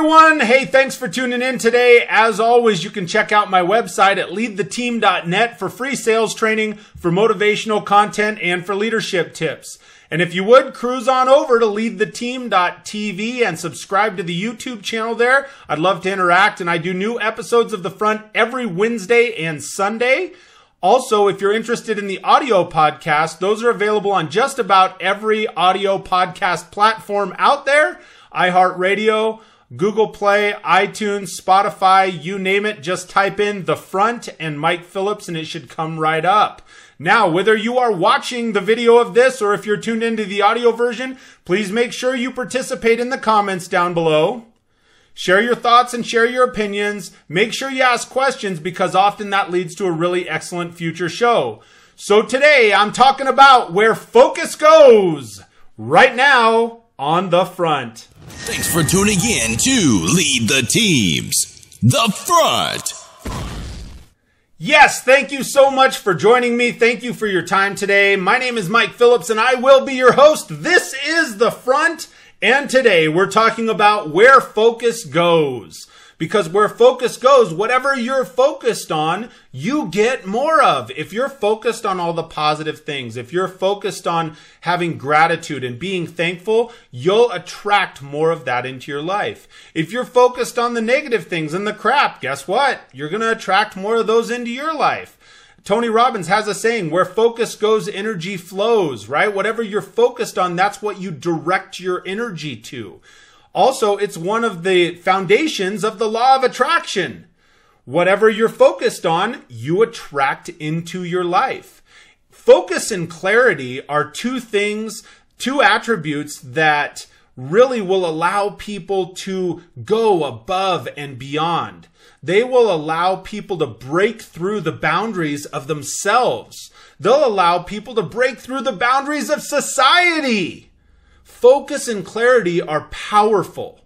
everyone. Hey, thanks for tuning in today. As always, you can check out my website at leadtheteam.net for free sales training, for motivational content, and for leadership tips. And if you would, cruise on over to leadtheteam.tv and subscribe to the YouTube channel there. I'd love to interact, and I do new episodes of The Front every Wednesday and Sunday. Also, if you're interested in the audio podcast, those are available on just about every audio podcast platform out there. iHeartRadio, Google Play, iTunes, Spotify, you name it. Just type in The Front and Mike Phillips and it should come right up. Now, whether you are watching the video of this or if you're tuned into the audio version, please make sure you participate in the comments down below. Share your thoughts and share your opinions. Make sure you ask questions because often that leads to a really excellent future show. So today I'm talking about where focus goes right now on The Front. Thanks for tuning in to Lead the Teams, The Front. Yes, thank you so much for joining me. Thank you for your time today. My name is Mike Phillips and I will be your host. This is The Front. And today we're talking about where focus goes. Because where focus goes, whatever you're focused on, you get more of. If you're focused on all the positive things, if you're focused on having gratitude and being thankful, you'll attract more of that into your life. If you're focused on the negative things and the crap, guess what? You're going to attract more of those into your life. Tony Robbins has a saying, where focus goes, energy flows, right? Whatever you're focused on, that's what you direct your energy to. Also, it's one of the foundations of the law of attraction. Whatever you're focused on, you attract into your life. Focus and clarity are two attributes that really will allow people to go above and beyond. They will allow people to break through the boundaries of themselves. They'll allow people to break through the boundaries of society. Focus and clarity are powerful.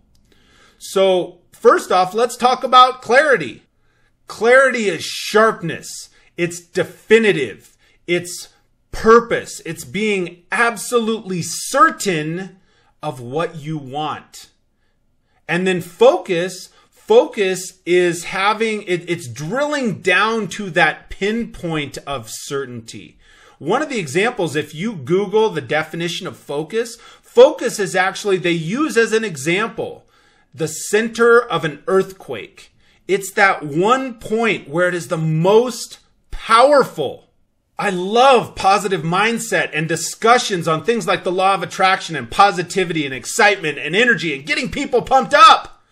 So first off, let's talk about clarity. Clarity is sharpness. It's definitive. It's purpose. It's being absolutely certain of what you want. And then focus is it's drilling down to that pinpoint of certainty. One of the examples, if you Google the definition of focus is actually, they use as an example, the center of an earthquake. It's that one point where it is the most powerful. I love positive mindset and discussions on things like the law of attraction and positivity and excitement and energy and getting people pumped up.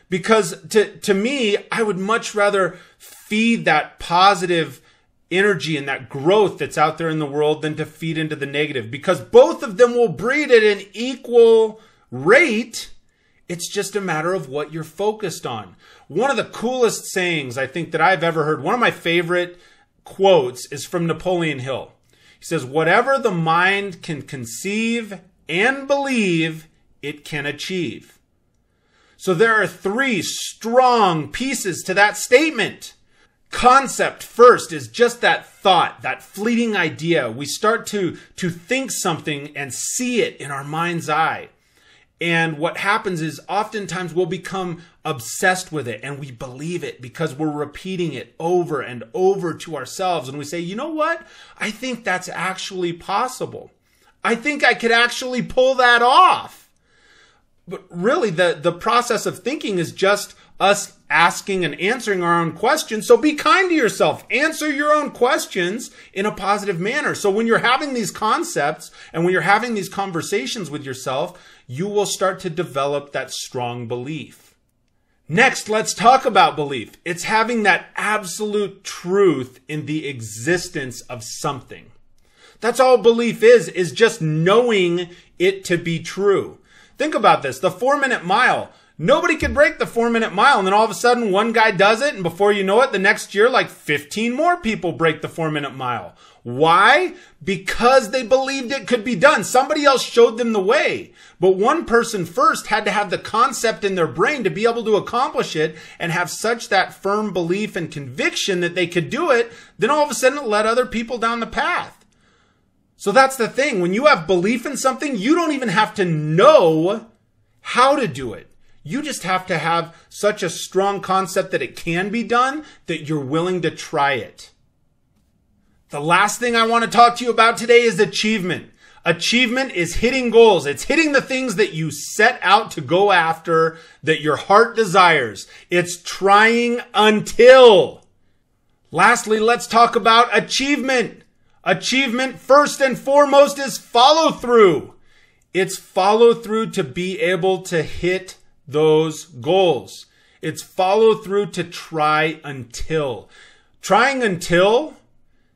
Because to me, I would much rather feed that positive energy and that growth that's out there in the world than to feed into the negative. Because both of them will breed at an equal rate. It's just a matter of what you're focused on. One of the coolest sayings I think that I've ever heard, one of my favorite quotes is from Napoleon Hill. He says, whatever the mind can conceive and believe, it can achieve. So there are three strong pieces to that statement. Concept first is just that thought, that fleeting idea. We start to think something and see it in our mind's eye. And what happens is oftentimes we'll become obsessed with it and we believe it because we're repeating it over and over to ourselves. And we say, you know what? I think that's actually possible. I think I could actually pull that off. But really, the process of thinking is just us asking and answering our own questions. So be kind to yourself. Answer your own questions in a positive manner. So when you're having these concepts and when you're having these conversations with yourself, you will start to develop that strong belief. Next, let's talk about belief. It's having that absolute truth in the existence of something. That's all belief is just knowing it to be true. Think about this, the 4-minute mile. Nobody could break the 4-minute mile, and then all of a sudden one guy does it, and before you know it, the next year, like 15 more people break the 4-minute mile. Why? Because they believed it could be done. Somebody else showed them the way. But one person first had to have the concept in their brain to be able to accomplish it and have such that firm belief and conviction that they could do it. Then all of a sudden it led other people down the path. So that's the thing. When you have belief in something, you don't even have to know how to do it. You just have to have such a strong concept that it can be done that you're willing to try it. The last thing I want to talk to you about today is achievement. Achievement is hitting goals. It's hitting the things that you set out to go after, that your heart desires. It's trying until. Lastly, let's talk about achievement. Achievement, first and foremost, is follow through. It's follow through to be able to hit those goals. It's follow through to try until. Trying until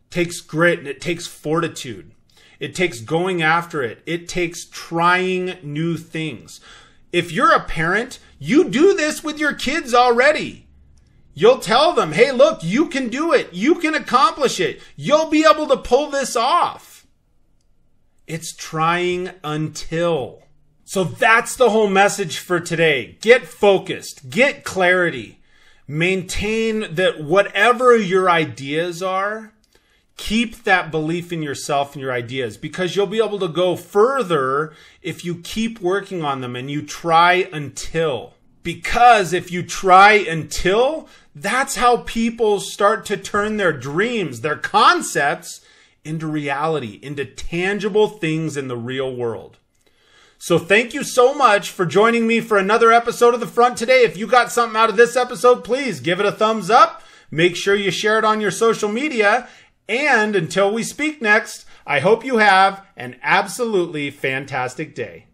takes grit and it takes fortitude. It takes going after it. It takes trying new things. If you're a parent, you do this with your kids already. You'll tell them, hey, look, you can do it. You can accomplish it. You'll be able to pull this off. It's trying until. So that's the whole message for today. Get focused. Get clarity. Maintain that whatever your ideas are, keep that belief in yourself and your ideas, because you'll be able to go further if you keep working on them and you try until. Because if you try until, that's how people start to turn their dreams, their concepts, into reality, into tangible things in the real world. So thank you so much for joining me for another episode of The Front today. If you got something out of this episode, please give it a thumbs up. Make sure you share it on your social media. And until we speak next, I hope you have an absolutely fantastic day.